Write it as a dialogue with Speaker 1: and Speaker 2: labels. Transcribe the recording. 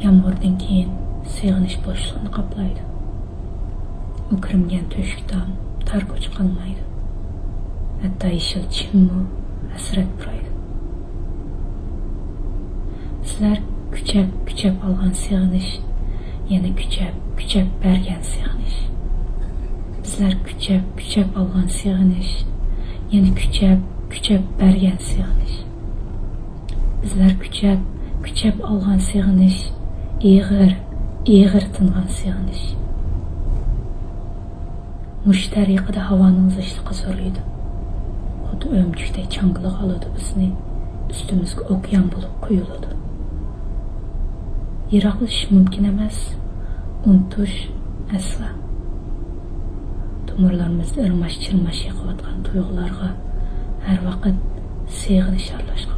Speaker 1: Yağmurdan keyin sığınış boşluğunu qaplaydı. Ukrimgen töşükdan tar koç qalmaydı. Hatta yeşil çimmu hasret buraydı. Sizler küçep algan sığınış, yana küçep bergen sığınış. Bizler küçep algan sığınış, yana küçep bergen sığınış. Bizler küçep algan sığınış, iğir tıngan sığınış. Muş tariqida havanın zışlıqı zoruydu. Xudu ömçükdek çangılıq alıdı bizni, üstümüzge okyan bulup kuyuladı. Yiraqlış mümkün emas, unutuş asla. Tomurlarımızda ırmaş-çırmaş yıqıvatqan tuyğularga her vaqt sığınış aralashqan.